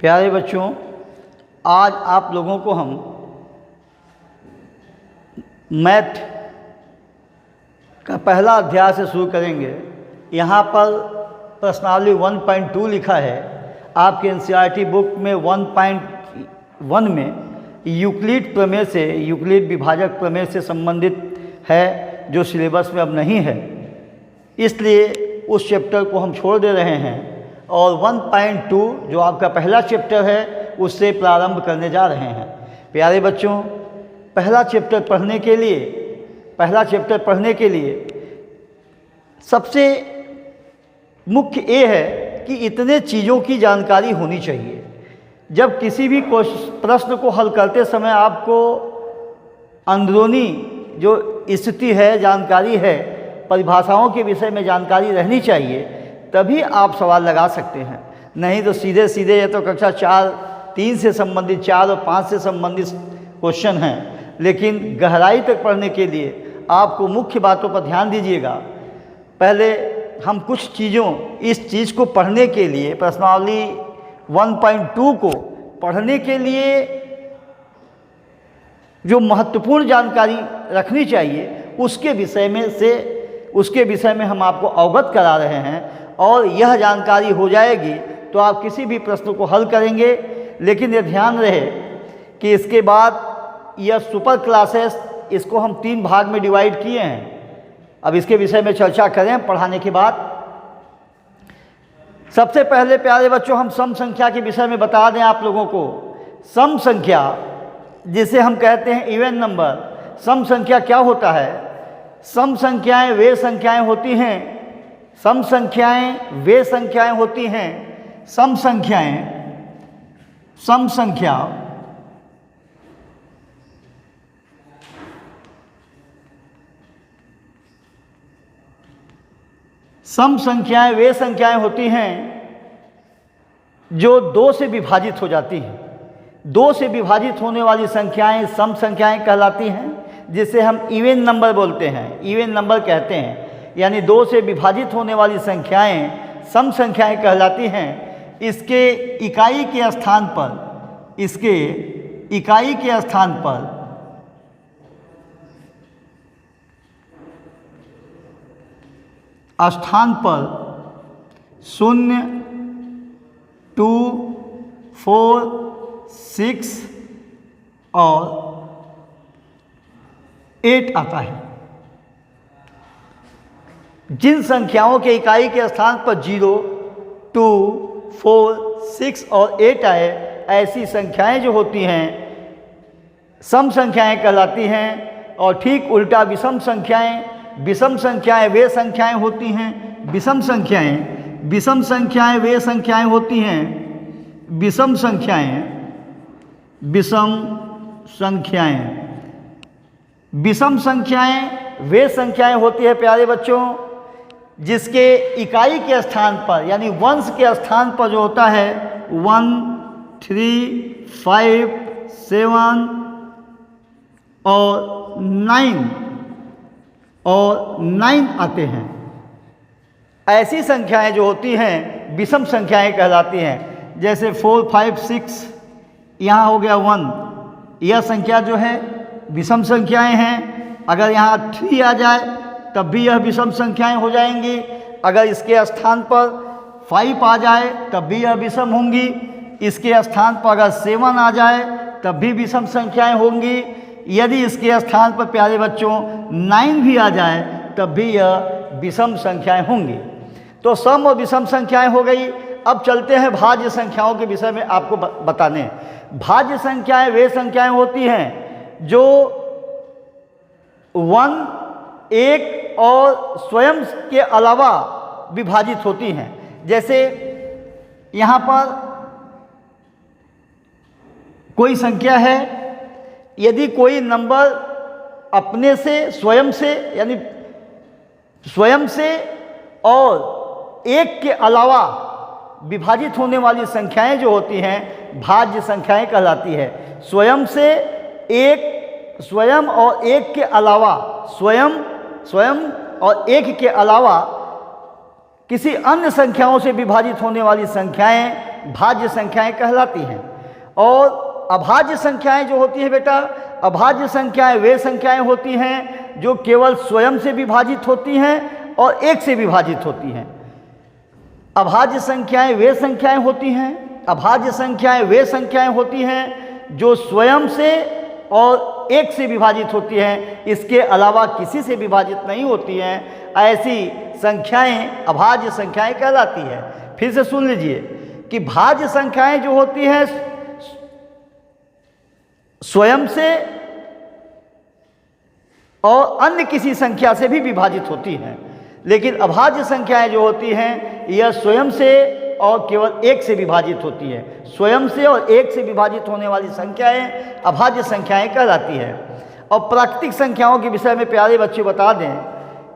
प्यारे बच्चों, आज आप लोगों को हम मैथ का पहला अध्याय से शुरू करेंगे। यहाँ पर प्रश्नावली 1.2 लिखा है। आपके एनसीईआरटी बुक में 1.1 में यूक्लिड प्रमेय से, यूक्लिड विभाजक प्रमेय से संबंधित है, जो सिलेबस में अब नहीं है, इसलिए उस चैप्टर को हम छोड़ दे रहे हैं और 1.2 जो आपका पहला चैप्टर है उससे प्रारंभ करने जा रहे हैं। प्यारे बच्चों, पहला चैप्टर पढ़ने के लिए सबसे मुख्य ये है कि इतने चीज़ों की जानकारी होनी चाहिए। जब किसी भी प्रश्न को हल करते समय आपको अंदरूनी जो स्थिति है, जानकारी है, परिभाषाओं के विषय में जानकारी रहनी चाहिए, तभी आप सवाल लगा सकते हैं। नहीं तो सीधे सीधे ये तो कक्षा 3 से संबंधित, 4 और 5 से संबंधित क्वेश्चन हैं, लेकिन गहराई तक पढ़ने के लिए आपको मुख्य बातों पर ध्यान दीजिएगा। पहले हम कुछ चीज़ों, इस चीज़ को पढ़ने के लिए, प्रश्नावली 1.2 को पढ़ने के लिए जो महत्वपूर्ण जानकारी रखनी चाहिए उसके विषय में हम आपको अवगत करा रहे हैं। और यह जानकारी हो जाएगी तो आप किसी भी प्रश्न को हल करेंगे। लेकिन ये ध्यान रहे कि इसके बाद यह सुपर क्लासेस, इसको हम 3 भाग में डिवाइड किए हैं। अब इसके विषय में चर्चा करें पढ़ाने के बाद। सबसे पहले प्यारे बच्चों, हम सम संख्या के विषय में बता दें आप लोगों को। सम संख्या, जिसे हम कहते हैं इवन नंबर, सम संख्या क्या होता है? सम संख्याएं वे संख्याएं होती हैं, सम संख्याएं वे संख्याएं होती हैं, सम संख्या सम संख्याएं वे संख्याएं होती हैं जो 2 से विभाजित हो जाती हैं। 2 से विभाजित होने वाली संख्याएं सम संख्याएं कहलाती हैं, जिसे हम इवन नंबर बोलते हैं, इवन नंबर कहते हैं। यानी 2 से विभाजित होने वाली संख्याएं सम संख्याएं कहलाती हैं। इसके इकाई के स्थान पर स्थान पर 0, 2, 4, 6 और 8 आता है। जिन संख्याओं के इकाई के स्थान पर 0, 2, 4, 6 और 8 आए, ऐसी संख्याएं जो होती हैं सम संख्याएं कहलाती हैं। और ठीक उल्टा विषम संख्याएं वे संख्याएं होती हैं, विषम संख्याएं वे संख्याएं होती हैं, विषम संख्याएं वे संख्याएं होती है प्यारे बच्चों, जिसके इकाई के स्थान पर, यानी वंश के स्थान पर जो होता है 1, 3, 5, 7 और 9 आते हैं। ऐसी संख्याएं जो होती हैं विषम संख्याएं कहलाती हैं। जैसे 4, 5, 6, यहाँ हो गया 1, यह संख्या जो है विषम संख्याएं हैं। अगर यहाँ 3 आ जाए तब भी यह विषम संख्याएं हो जाएंगी। अगर इसके स्थान पर 5 आ जाए तब भी यह विषम होंगी। इसके स्थान पर अगर 7 आ जाए तब भी विषम संख्याएं होंगी। यदि इसके स्थान पर प्यारे बच्चों 9 भी आ जाए तब भी यह विषम संख्याएं होंगी। तो सम और विषम संख्याएं हो गई। अब चलते हैं भाज्य संख्याओं के विषय में आपको बताने। भाज्य संख्याएं वे संख्याएं होती हैं जो 1, 1 और स्वयं के अलावा विभाजित होती हैं। जैसे यहाँ पर कोई संख्या है, यदि कोई नंबर अपने से, स्वयं से और 1 के अलावा विभाजित होने वाली संख्याएं जो होती हैं भाज्य संख्याएं कहलाती है। स्वयं और 1 के अलावा, स्वयं और 1 के अलावा किसी अन्य संख्याओं से विभाजित होने वाली संख्याएं भाज्य संख्याएं कहलाती हैं। और अभाज्य संख्याएं जो होती हैं बेटा, अभाज्य संख्याएं वे संख्याएं होती हैं जो केवल स्वयं से विभाजित होती हैं और एक से विभाजित होती हैं। अभाज्य संख्याएं वे संख्याएं होती हैं, अभाज्य संख्याएं वे संख्याएं होती हैं जो स्वयं से और एक से विभाजित होती हैं, इसके अलावा किसी से विभाजित नहीं होती हैं। ऐसी संख्याएं अभाज्य संख्याएं कहलाती है। फिर से सुन लीजिए कि भाज्य संख्याएं जो होती हैं स्वयं से और अन्य किसी संख्या से भी विभाजित होती हैं, लेकिन अभाज्य संख्याएं जो होती हैं यह स्वयं से और केवल एक से विभाजित होती है। स्वयं से और एक से विभाजित होने वाली संख्याएं अभाज्य संख्याएं कहलाती है। और प्राकृतिक संख्याओं के विषय में प्यारे बच्चे बता दें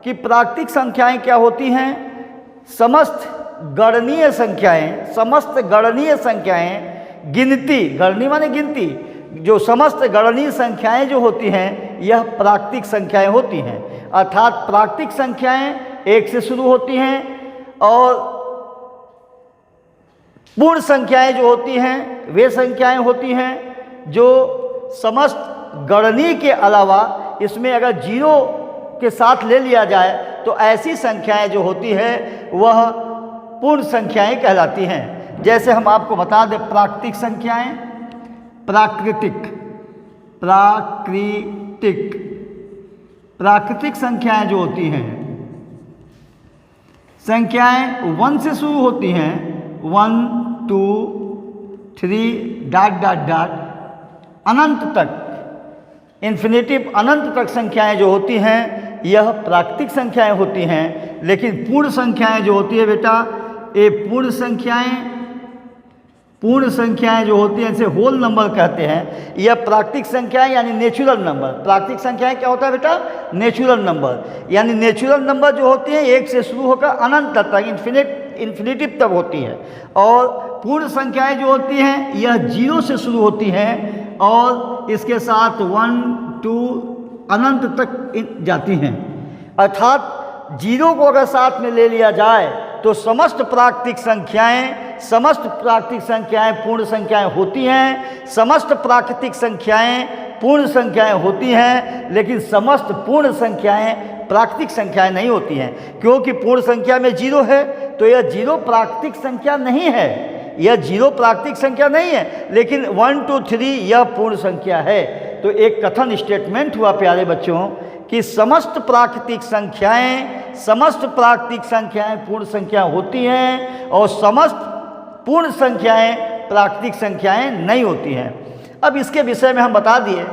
कि प्राकृतिक संख्याएं क्या होती हैं। समस्त गणनीय संख्याएं, समस्त गणनीय संख्याएं, गिनती, गणनी माने गिनती, जो समस्त गणनीय संख्याएं जो होती हैं यह प्राकृतिक संख्याएं होती हैं। अर्थात प्राकृतिक संख्याएं एक से शुरू होती हैं और पूर्ण संख्याएं जो होती हैं वे संख्याएं होती हैं जो समस्त गणनीय के अलावा इसमें अगर जीरो के साथ ले लिया जाए तो ऐसी संख्याएं जो होती है वह पूर्ण संख्याएं कहलाती हैं। जैसे हम आपको बता दें प्राकृतिक संख्याएं, प्राकृतिक संख्याएं जो होती हैं, संख्याएं 1 से शुरू होती हैं, 1 2 3 डॉट डॉट डॉट अनंत तक, इन्फिनिटिव अनंत तक संख्याएं जो होती हैं यह प्राकृतिक संख्याएं होती हैं। लेकिन पूर्ण संख्याएं जो होती है बेटा, ये पूर्ण संख्याएं जो होती हैं इसे होल नंबर कहते हैं। यह प्राकृतिक संख्याएं यानी नेचुरल नंबर, प्राकृतिक संख्याएं क्या होता है बेटा, नेचुरल नंबर, यानी नेचुरल नंबर जो होती है एक से शुरू होकर अनंत तक इन्फिनिटिव तक होती है। और पूर्ण संख्याएं जो होती हैं यह 0 से शुरू होती हैं और इसके साथ 1 2 अनंत तक जाती हैं। अर्थात 0 को अगर साथ में ले लिया जाए तो समस्त प्राकृतिक संख्याएं पूर्ण संख्याएं होती हैं, समस्त प्राकृतिक संख्याएं पूर्ण संख्याएं होती हैं, लेकिन समस्त पूर्ण संख्याएं प्राकृतिक संख्याएं नहीं होती हैं। क्योंकि पूर्ण संख्या में 0 है तो यह 0 प्राकृतिक संख्या नहीं है, यह 0 प्राकृतिक संख्या नहीं है, लेकिन 1 2 3 यह पूर्ण संख्या है। तो एक कथन स्टेटमेंट हुआ प्यारे बच्चों कि समस्त प्राकृतिक संख्याएं पूर्ण संख्या होती हैं और समस्त पूर्ण संख्याएं प्राकृतिक संख्याएं नहीं होती हैं। अब इसके विषय में हम बता दिए,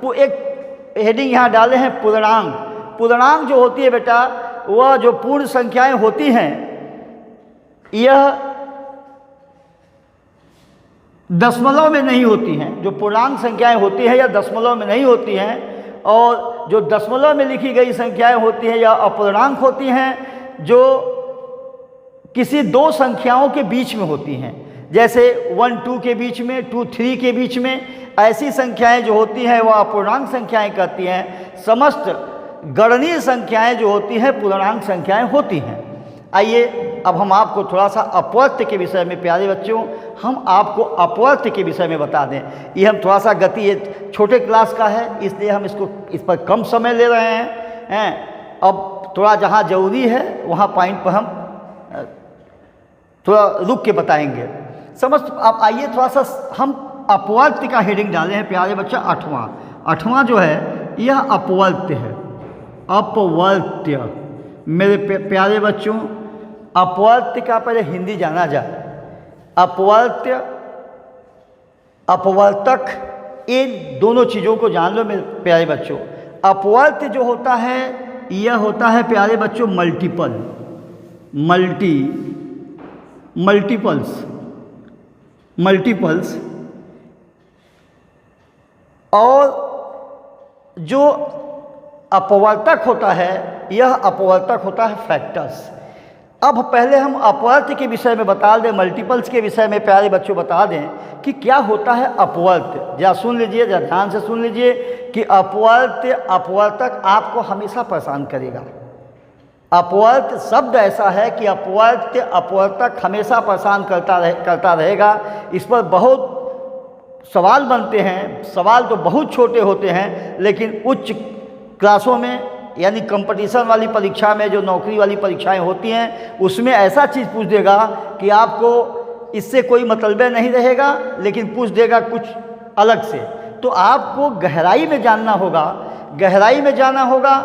वो एक हेडिंग यहाँ डाले हैं पूर्णांक। पूर्णांक जो होती है बेटा वह जो पूर्ण संख्याएं होती हैं यह दशमलव में नहीं होती हैं। जो पूर्णांक संख्याएं होती हैं यह दशमलव में नहीं होती हैं, और जो दशमलव में लिखी गई संख्याएं होती हैं या अपूर्णांक होती हैं जो किसी दो संख्याओं के बीच में होती हैं। जैसे 1 2 के बीच में, 2 3 के बीच में, ऐसी संख्याएं जो होती हैं वह अपूर्णांक संख्याएं कहती हैं। समस्त गणनीय संख्याएं जो होती हैं पूर्णांक संख्याएं होती हैं। आइए अब हम आपको थोड़ा सा अपवर्त्य के विषय में, प्यारे बच्चों हम आपको अपवर्त्य के विषय में बता दें। ये हम थोड़ा सा गति, ये छोटे क्लास का है इसलिए हम इस पर कम समय ले रहे हैं। अब थोड़ा जहाँ ज़रूरी है वहाँ पॉइंट पर हम थोड़ा रुक के बताएंगे। अब आइए थोड़ा सा हम अपवर्त्य का हेडिंग डाले हैं प्यारे बच्चा। 8वां जो है यह अपवर्त्य है। अपवर्त्य मेरे प्यारे बच्चों, अपवर्त्य का पहले हिंदी जाना जाए। अपवर्त्य, अपवर्तक, इन दोनों चीज़ों को जान लो मेरे प्यारे बच्चों। अपवर्त्य जो होता है यह होता है प्यारे बच्चों मल्टीपल्स, और जो अपवर्तक होता है यह अपवर्तक होता है फैक्टर्स। अब पहले हम अपवर्त्य के विषय में बता दें, मल्टीपल्स के विषय में प्यारे बच्चों बता दें कि क्या होता है अपवर्त्य। जरा सुन लीजिए, जरा ध्यान से सुन लीजिए कि अपवर्त्य, अपवर्तक आपको हमेशा परेशान करेगा। अपवर्त शब्द ऐसा है कि अपवर्त अपवर्तक हमेशा परेशान करता रहेगा। इस पर बहुत सवाल बनते हैं, सवाल तो बहुत छोटे होते हैं, लेकिन उच्च क्लासों में यानी कंपटीशन वाली परीक्षा में, जो नौकरी वाली परीक्षाएं होती हैं, उसमें ऐसा चीज़ पूछ देगा कि आपको इससे कोई मतलब नहीं रहेगा, लेकिन पूछ देगा कुछ अलग से। तो आपको गहराई में जानना होगा, गहराई में जाना होगा,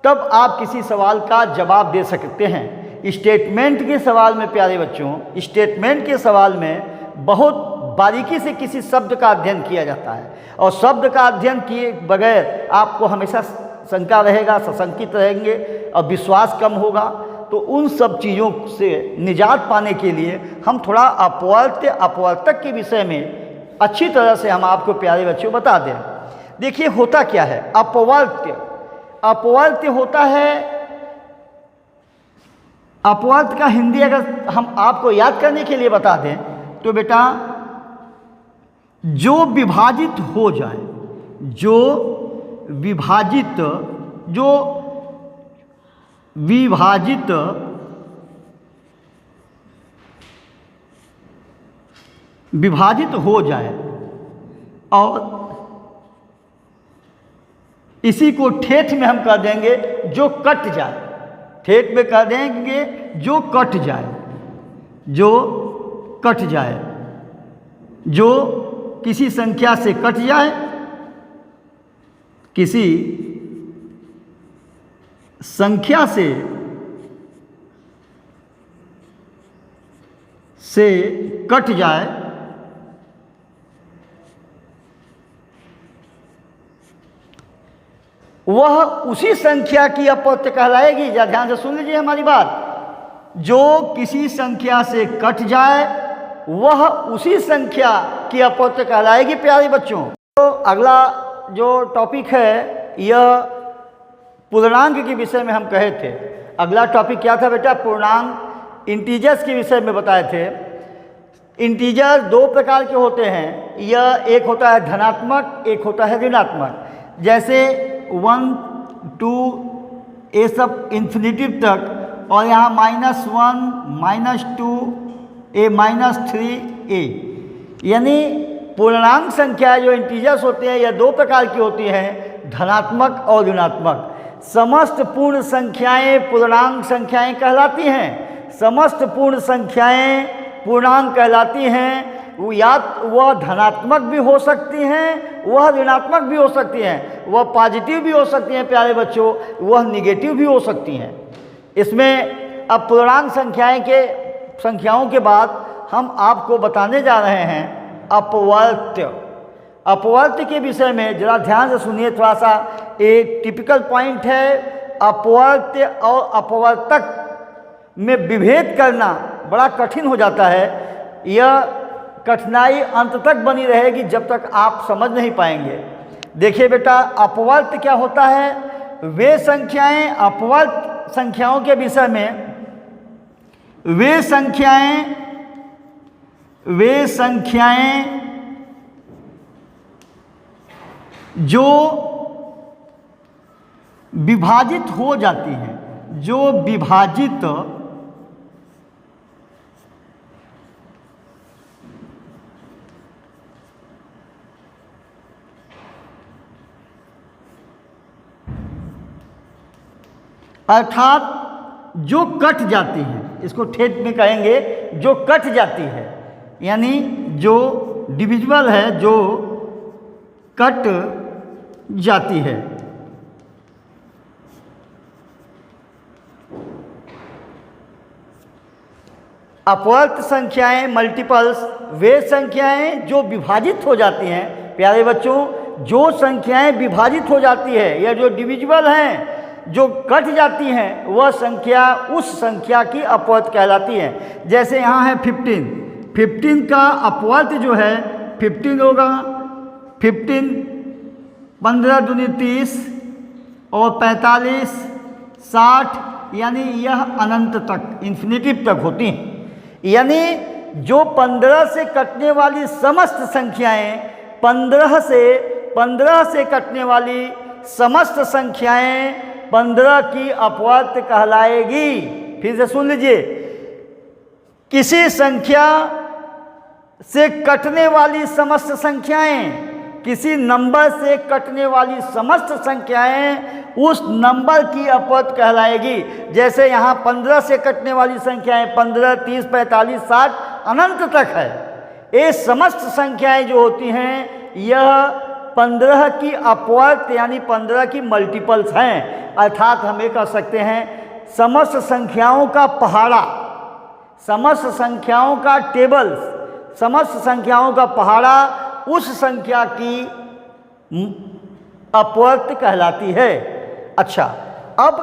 तब आप किसी सवाल का जवाब दे सकते हैं। स्टेटमेंट के सवाल में प्यारे बच्चों, स्टेटमेंट के सवाल में बहुत बारीकी से किसी शब्द का अध्ययन किया जाता है, और शब्द का अध्ययन किए बगैर आपको हमेशा शंका रहेगा, सशंकित रहेंगे और विश्वास कम होगा। तो उन सब चीज़ों से निजात पाने के लिए हम थोड़ा अपवर्त्य अपवर्तक के विषय में अच्छी तरह से हम आपको प्यारे बच्चों बता दें। देखिए होता क्या है अपवर्त्य। अपवर्त्य होता है, अपवर्त्य का हिंदी अगर हम आपको याद करने के लिए बता दें तो बेटा, जो विभाजित हो जाए, जो विभाजित हो जाए, और इसी को ठेठ में हम कह देंगे जो कट जाए। ठेठ में कह देंगे जो कट जाए, जो कट जाए, जो किसी संख्या से कट जाए, किसी संख्या से कट जाए, वह उसी संख्या की अपवर्त्य कहलाएगी। जरा ध्यान से सुन लीजिए हमारी बात। जो किसी संख्या से कट जाए वह उसी संख्या की अपवर्त्य कहलाएगी प्यारे बच्चों। तो अगला जो टॉपिक है यह पूर्णांक के विषय में हम कहे थे। अगला टॉपिक क्या था बेटा? पूर्णांक, इंटीजर्स के विषय में बताए थे। इंटीजर दो प्रकार के होते हैं, यह एक होता है धनात्मक, एक होता है ऋणात्मक। जैसे 1, 2 ये सब इन्फिनिटिव तक, और यहाँ -1, -2 ए -3a, यानी पूर्णांक संख्या जो इंटीजर्स होते हैं यह दो प्रकार की होती हैं, धनात्मक और ऋणात्मक। समस्त पूर्ण संख्याएं पूर्णांक संख्याएं कहलाती हैं। समस्त पूर्ण संख्याएं पूर्णांक कहलाती हैं। या वह धनात्मक भी हो सकती हैं, वह ऋणात्मक भी हो सकती हैं, वह पॉजिटिव भी हो सकती हैं प्यारे बच्चों, वह निगेटिव भी हो सकती हैं। इसमें अब पूर्णांक संख्याओं के बाद हम आपको बताने जा रहे हैं अपवर्त्य। अपवर्त्य के विषय में जरा ध्यान से सुनिए, थोड़ा सा एक टिपिकल पॉइंट है। अपवर्त्य और अपवर्तक में विभेद करना बड़ा कठिन हो जाता है। यह कठिनाई अंत तक बनी रहेगी जब तक आप समझ नहीं पाएंगे। देखिए बेटा, अपवर्त्य क्या होता है? वे संख्याएं, अपवर्त्य संख्याओं के विषय में वे संख्याएं जो विभाजित हो जाती हैं, जो विभाजित अर्थात जो कट जाती हैं, इसको ठेठ में कहेंगे जो कट जाती है, यानी जो डिविजिबल है, जो कट जाती है। अपवर्त्य संख्याएं, मल्टीपल्स, वे संख्याएं जो विभाजित हो जाती हैं प्यारे बच्चों। जो संख्याएं विभाजित हो जाती है या जो डिविजिबल हैं, जो कट जाती हैं, वह संख्या उस संख्या की अपवर्त्य कहलाती है। जैसे यहाँ है 15 का अपवर्त्य जो है 15 होगा। 15 15 दूनी 30 और 45 60, यानी यह अनंत तक, इन्फिनिटिव तक होती हैं। यानी जो 15 से कटने वाली समस्त संख्याएं, 15 से कटने वाली समस्त संख्याएं 15 की अपवर्त कहलाएगी। फिर से सुन लीजिए, किसी संख्या से कटने वाली समस्त संख्याएं, किसी नंबर से कटने वाली समस्त संख्याएं उस नंबर की अपवर्त कहलाएगी। जैसे यहाँ 15 से कटने वाली संख्याएं 15, 30, 45, 60 अनंत तक है। ये समस्त संख्याएं जो होती हैं यह 15 की अपवर्त यानी 15 की मल्टीपल्स हैं। अर्थात हम ये कह सकते हैं समस्त संख्याओं का पहाड़ा, समस्त संख्याओं का टेबल, समस्त संख्याओं का पहाड़ा उस संख्या की अपवर्त कहलाती है। अच्छा, अब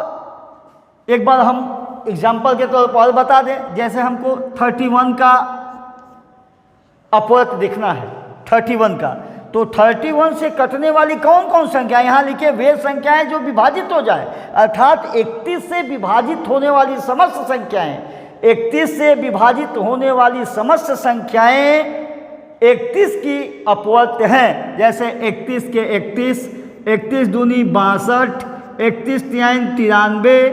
एक बार हम एग्जाम्पल के तौर पर बता दें। जैसे हमको 31 का अपवर्त देखना है, 31 का, तो 31 से कटने वाली कौन कौन संख्या यहाँ लिखे, वे संख्याएं जो विभाजित हो जाए, अर्थात 31 से विभाजित होने वाली समस्त संख्याएं, 31 से विभाजित होने वाली समस्त संख्याएं 31 की अपवर्त हैं। जैसे 31 के 31, 31 दूनी 62, 31 तिहाई 93,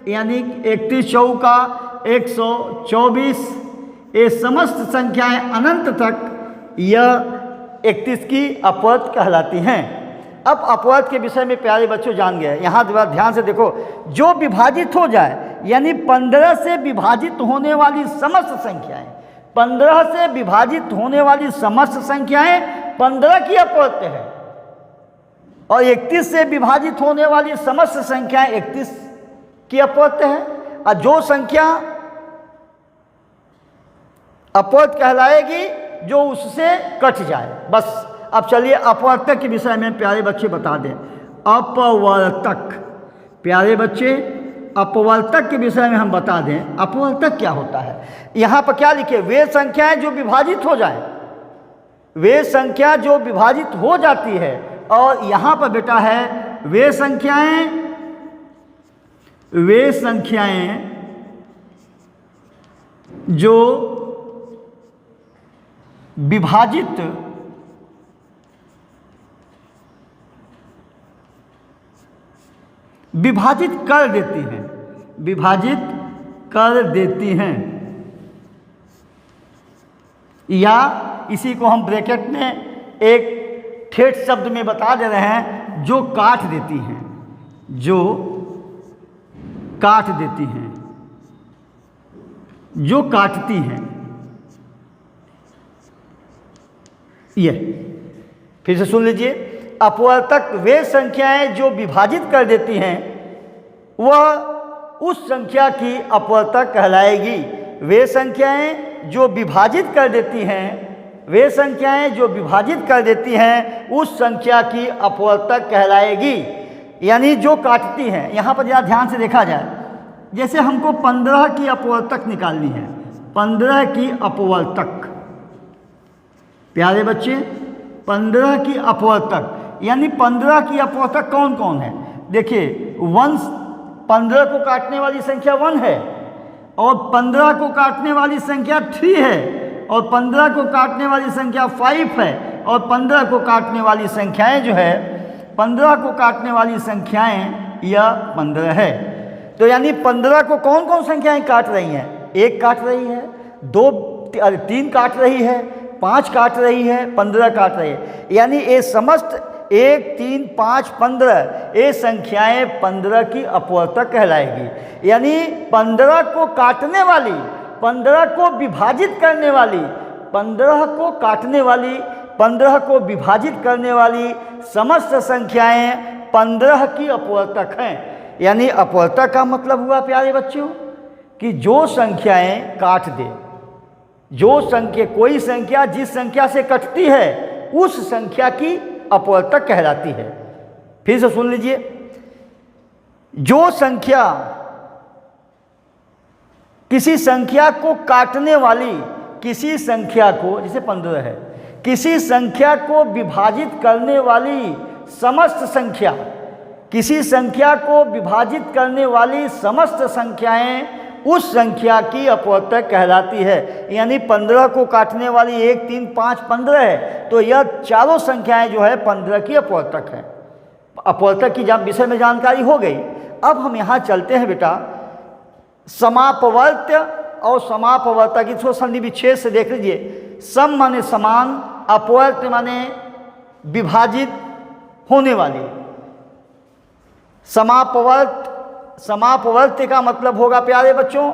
यानी 31 चौका 124। ये समस्त संख्याएं अनंत तक यह 31 की अपवर्त कहलाती हैं। अब अपवर्त के विषय में प्यारे बच्चों जान गए। यहाँ ध्यान से देखो, जो विभाजित हो जाए यानी 15 से विभाजित होने वाली समस्त संख्याएं, 15 से विभाजित होने वाली समस्त संख्याएं 15 की अपवर्त है, और 31 से विभाजित होने वाली समस्त संख्याएं 31 की अपवर्त है। और जो संख्या अपवर्त कहलाएगी जो उससे कट जाए। बस अब चलिए अपवर्तक के विषय में प्यारे बच्चे बता दें। अपवर्तक, प्यारे बच्चे अपवर्तक के विषय में हम बता दें अपवर्तक क्या होता है। यहाँ पर क्या लिखे, वे संख्याएं जो विभाजित हो जाए, वे संख्या जो विभाजित हो जाती है। और यहाँ पर बेटा है वे संख्याएं जो विभाजित कर देती हैं, विभाजित कर देती हैं, या इसी को हम ब्रैकेट में एक ठेठ शब्द में बता दे रहे हैं, जो काट देती हैं, जो काट देती हैं, जो काटती हैं। ये फिर से सुन लीजिए, अपवर्तक वे संख्याएं जो विभाजित कर देती हैं वह उस संख्या की अपवर्तक कहलाएगी। वे संख्याएं जो विभाजित कर देती हैं, वे संख्याएं जो विभाजित कर देती हैं उस संख्या की अपवर्तक कहलाएगी, यानी जो काटती हैं। यहाँ पर जरा ध्यान से देखा जाए, जैसे हमको 15 की अपवर्तक निकालनी है, 15 की अपवर्तक, प्यारे बच्चे 15 की अपवर्तक, यानी 15 की अपवर्तक कौन कौन है। देखिए 15 को काटने वाली संख्या 1 है, और 15 को काटने वाली संख्या 3 है, और 15 को काटने वाली संख्या 5 है, और 15 को काटने वाली संख्याएं जो है, 15 को काटने वाली संख्याएं यह 15 है। तो यानी 15 को कौन कौन संख्याएं काट रही हैं, 1 काट रही है, 3 काट रही है, 5 काट रही है, 15 काट रही है। यानी ये समस्त 1, 3, 5, 15 ये संख्याएं 15 की अपवर्तक कहलाएगी। यानी 15 को काटने वाली, 15 को विभाजित करने वाली, 15 को काटने वाली, 15 को विभाजित करने वाली समस्त संख्याएं 15 की अपवर्तक हैं। यानी अपवर्तक का मतलब हुआ प्यारे बच्चों कि जो संख्याएं काट दे, जो संख्या, कोई संख्या जिस संख्या से कटती है उस संख्या की अपवर्तक कहलाती है। फिर से सुन लीजिए, जो संख्या किसी संख्या को काटने वाली, किसी संख्या को, जैसे 15 है, किसी संख्या को विभाजित करने वाली समस्त संख्या, किसी संख्या को विभाजित करने वाली समस्त संख्याएं उस संख्या की अपवर्तक कहलाती है। यानी 15 को काटने वाली 1, 3, 5, 15 है, तो यह चारों संख्याएं जो है 15 की अपवर्तक है। अपवर्तक की विषय में जानकारी हो गई। अब हम यहाँ चलते हैं बेटा, समापवर्त्य और समापवर्तक की थोड़ा संधि विच्छेद से देख लीजिए। सम माने समान, अपवर्त्य माने विभाजित होने वाली। समापवर्त्य का मतलब होगा प्यारे बच्चों,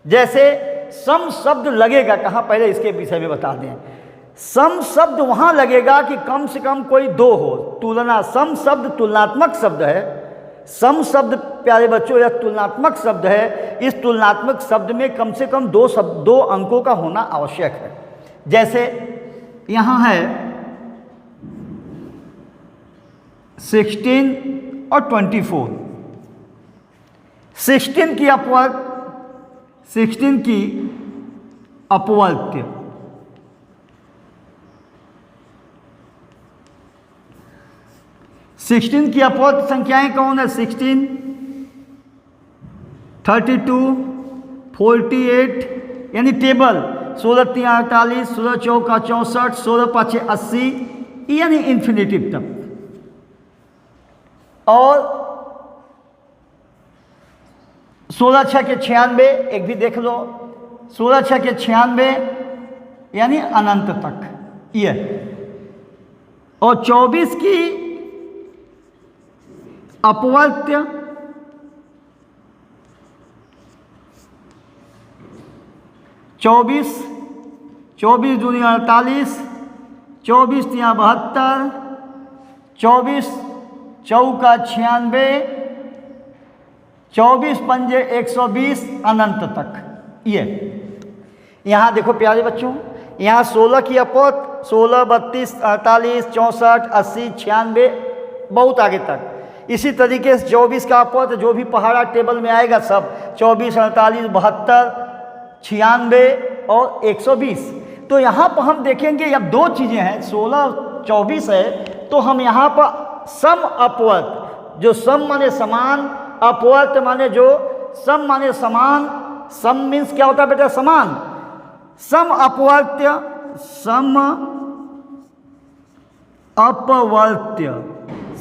जैसे सम शब्द लगेगा कहाँ, पहले इसके विषय में बता दें। सम शब्द वहाँ लगेगा कि कम से कम कोई दो हो। तुलना, सम शब्द तुलनात्मक शब्द है। सम शब्द प्यारे बच्चों यह तुलनात्मक शब्द है। इस तुलनात्मक शब्द में कम से कम दो अंकों का होना आवश्यक है। जैसे यहाँ है 16 और 24। 16 की अपवर्त्य, 16 की अपवर्त्य, 16 की अपवर्त्य संख्याएं कौन है? 16, 32, 48, यानी टेबल 16 3 48, 16 4 64, 16 5 80, यानी इन्फिनेटिव तक। और 16 6 के 96, एक भी देख लो, 16 6 के 96 यानी अनंत तक ये। और 24 की अपवर्त्य, 24 दूनी 48, 24 तिया 72, 24 चौका 96, 24 पंजे 120, अनंत तक ये। यहाँ देखो प्यारे बच्चों, यहाँ 16 की अपवर्त्य 16, 32, 48, 64, 80, 96, बहुत आगे तक। इसी तरीके से 24 का अपवर्त्य जो भी पहाड़ा टेबल में आएगा सब 24, 48, 72, 96 और 120। तो यहाँ पर हम देखेंगे अब दो चीज़ें हैं, 16 24 है, तो हम यहाँ पर सम अपवर्त्य, जो सम माने समान, अपवर्त्य माने जो सम माने समान। सम मीन्स क्या होता है बेटा? समान। सम अपवर्त्य, सम अपवर्त्य,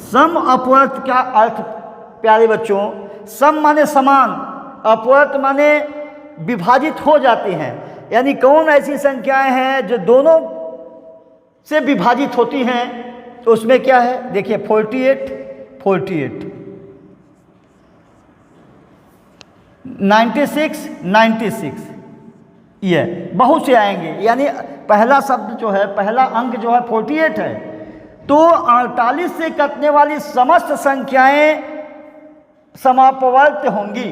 सम अपवर्त्य का अर्थ प्यारे बच्चों, सम माने समान, अपवर्त्य माने विभाजित हो जाती हैं। यानी कौन ऐसी संख्याएं हैं जो दोनों से विभाजित होती हैं? तो उसमें क्या है देखिए, 48, 96, 96, ये बहुत से आएंगे। यानी पहला शब्द जो है, पहला अंक जो है 48 है। तो 48 से कटने वाली समस्त संख्याएं समापवर्त्य होंगी।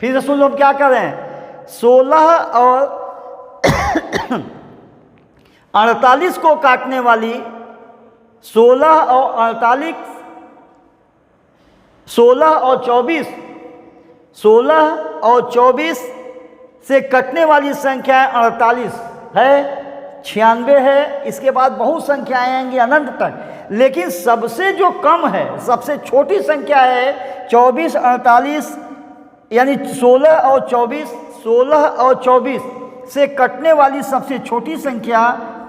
फिर से सुन लो, क्या कर रहे हैं? 16 और 48 को काटने वाली 16 और 48, 16 और 24, 16 और 24 से कटने वाली संख्या 48 है, 96 है, इसके बाद बहुत संख्याएं आएंगी अनंत तक। लेकिन सबसे जो कम है, सबसे छोटी संख्या है 24, 48, यानी 16 और 24, 16 और 24 से कटने वाली सबसे छोटी संख्या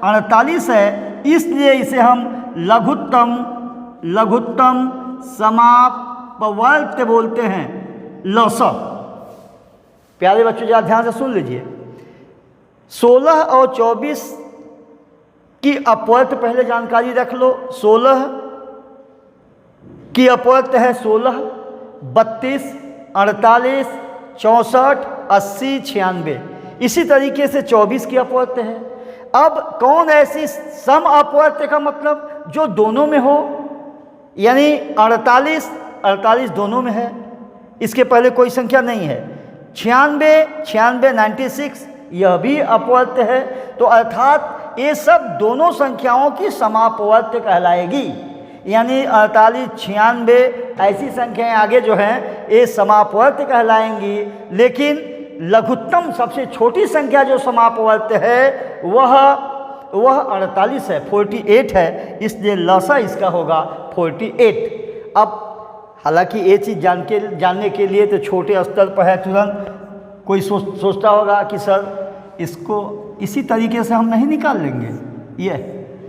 48 है। इसलिए इसे हम लघुत्तम समापवर्त्य बोलते हैं, लसा। प्यारे बच्चों जरा ध्यान से सुन लीजिए, 16 और 24 की अपवर्त्य पहले जानकारी रख लो। 16 की अपवर्त्य है 16, 32, 48, 64, 80, 96। इसी तरीके से 24 की अपवर्त्य है। अब कौन ऐसी सम अपवर्त्य का मतलब जो दोनों में हो, यानी 48 दोनों में है, इसके पहले कोई संख्या नहीं है। 96, 96 यह भी अपवर्त्य है। तो अर्थात ये सब दोनों संख्याओं की समापवर्त्य कहलाएगी। यानी 48, 96 ऐसी संख्याएं आगे जो हैं ये समापवर्त्य कहलाएंगी। लेकिन लघुत्तम सबसे छोटी संख्या जो समापवर्त्य है वह 48 है, 48 है। इसलिए लसा इसका होगा 48। अब हालांकि ये चीज़ जानने के लिए तो छोटे स्तर पर है, तुरंत कोई सोचता होगा कि सर इसको इसी तरीके से हम नहीं निकाल लेंगे। ये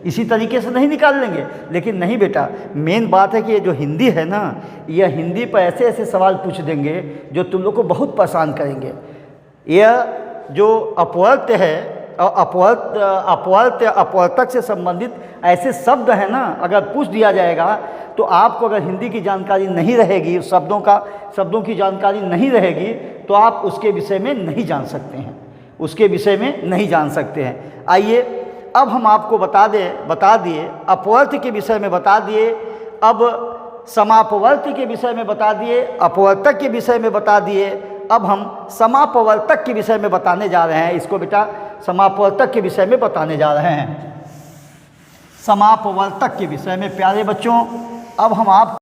इसी तरीके से नहीं निकाल लेंगे। लेकिन नहीं बेटा, मेन बात है कि ये जो हिंदी है ना, यह हिंदी पर ऐसे ऐसे सवाल पूछ देंगे जो तुम लोग को बहुत परेशान करेंगे। यह जो अपवर्त्य है और अपवर्तक से संबंधित ऐसे शब्द हैं ना, अगर पूछ दिया जाएगा तो आपको अगर हिंदी की जानकारी नहीं रहेगी, शब्दों की जानकारी नहीं रहेगी, तो आप उसके विषय में नहीं जान सकते हैं, उसके विषय में नहीं जान सकते हैं। आइए अब हम आपको बता दिए अपवर्त्य के विषय में बता दिए, अब समापवर्त्य के विषय में बता दिए, अपवर्तक के विषय में बता दिए। अब हम समापवर्तक के विषय में बताने जा रहे हैं। इसको बेटा समापवर्तक के विषय में बताने जा रहे हैं। समापवर्तक के विषय में प्यारे बच्चों अब हम आप